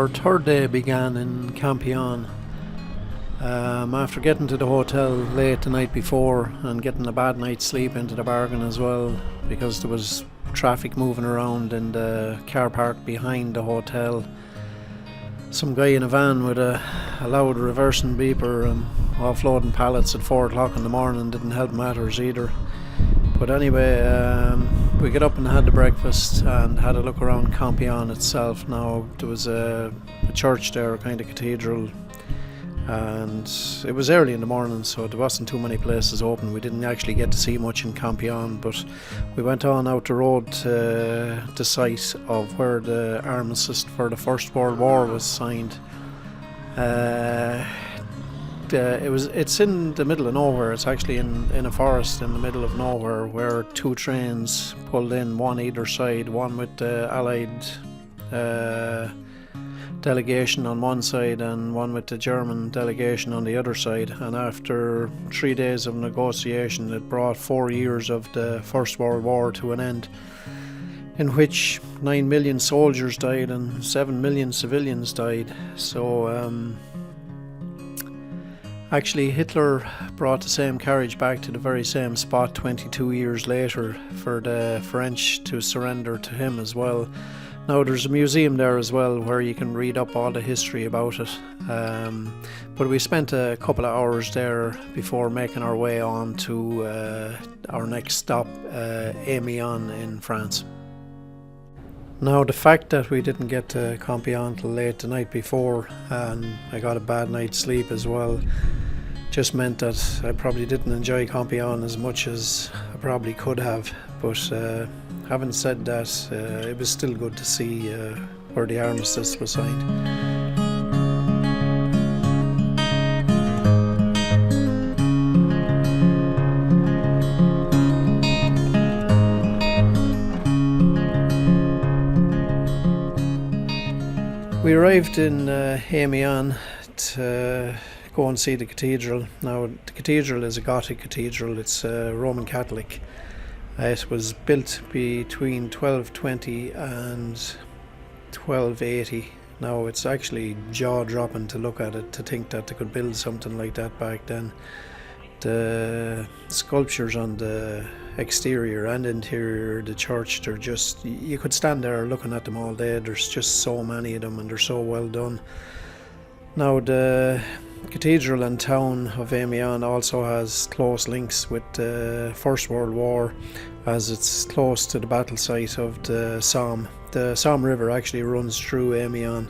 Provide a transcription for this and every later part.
Our third day began in Compiègne. After getting to the hotel late the night before and getting a bad night's sleep into the bargain as well, because there was traffic moving around in the car park behind the hotel. Some guy in a van with a loud reversing beeper offloading pallets at 4 o'clock in the morning didn't help matters either. But anyway, we got up and had the breakfast and had a look around Compiègne itself. Now, there was a church there, a kind of cathedral, and it was early in the morning, so there wasn't too many places open. We didn't actually get to see much in Compiègne, but we went on out the road to the site of where the Armistice for the First World War was signed. It's in the middle of nowhere. It's actually in a forest in the middle of nowhere, where two trains pulled in, one either side, one with the Allied delegation on one side and one with the German delegation on the other side. And after 3 days of negotiation, it brought 4 years of the First World War to an end, in which 9 million soldiers died and 7 million civilians died. So actually, Hitler brought the same carriage back to the very same spot 22 years later for the French to surrender to him as well. Now, there's a museum there as well where you can read up all the history about it. But we spent a couple of hours there before making our way on to our next stop, Amiens in France. Now, the fact that we didn't get to Compiègne till late the night before, and I got a bad night's sleep as well, just meant that I probably didn't enjoy Compiègne as much as I probably could have. But having said that, it was still good to see where the Armistice was signed. We arrived in Amiens to go and see the cathedral. Now, the cathedral is a Gothic cathedral. It's Roman Catholic. It was built between 1220 and 1280. Now, it's actually jaw-dropping to look at it, to think that they could build something like that back then. The sculptures on the exterior and interior of the church, they're just, you could stand there looking at them all day. There's just so many of them and they're so well done. Now, the cathedral and town of Amiens also has close links with the First World War, as it's close to the battle site of the Somme. The Somme River actually runs through Amiens,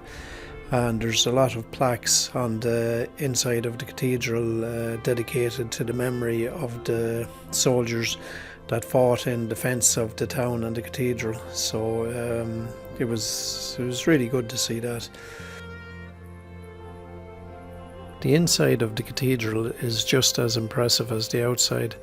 and there's a lot of plaques on the inside of the cathedral dedicated to the memory of the soldiers that fought in defence of the town and the cathedral. So it was really good to see that. The inside of the cathedral is just as impressive as the outside.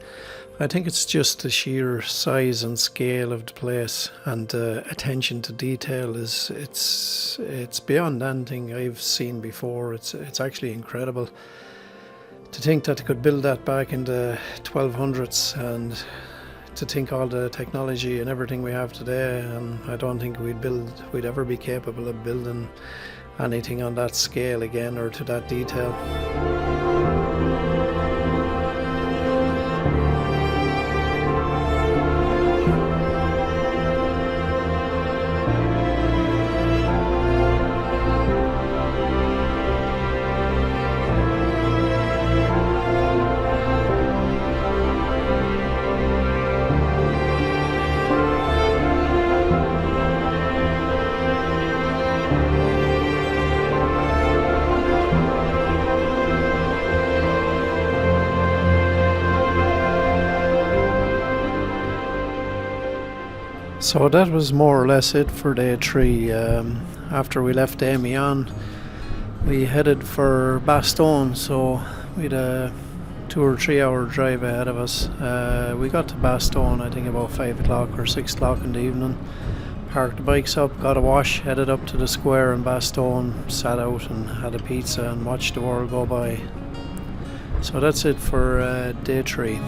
I think it's just the sheer size and scale of the place, and the attention to detail it's beyond anything I've seen before. It's actually incredible to think that they could build that back in the 1200s, and to think all the technology and everything we have today, and I don't think we'd ever be capable of building anything on that scale again or to that detail. So that was more or less it for day 3. After we left Amiens, we headed for Bastogne, so we had a 2 or 3 hour drive ahead of us. We got to Bastogne, I think about 5 o'clock or 6 o'clock in the evening. Parked the bikes up, got a wash, headed up to the square in Bastogne, sat out and had a pizza and watched the world go by. So that's it for day 3.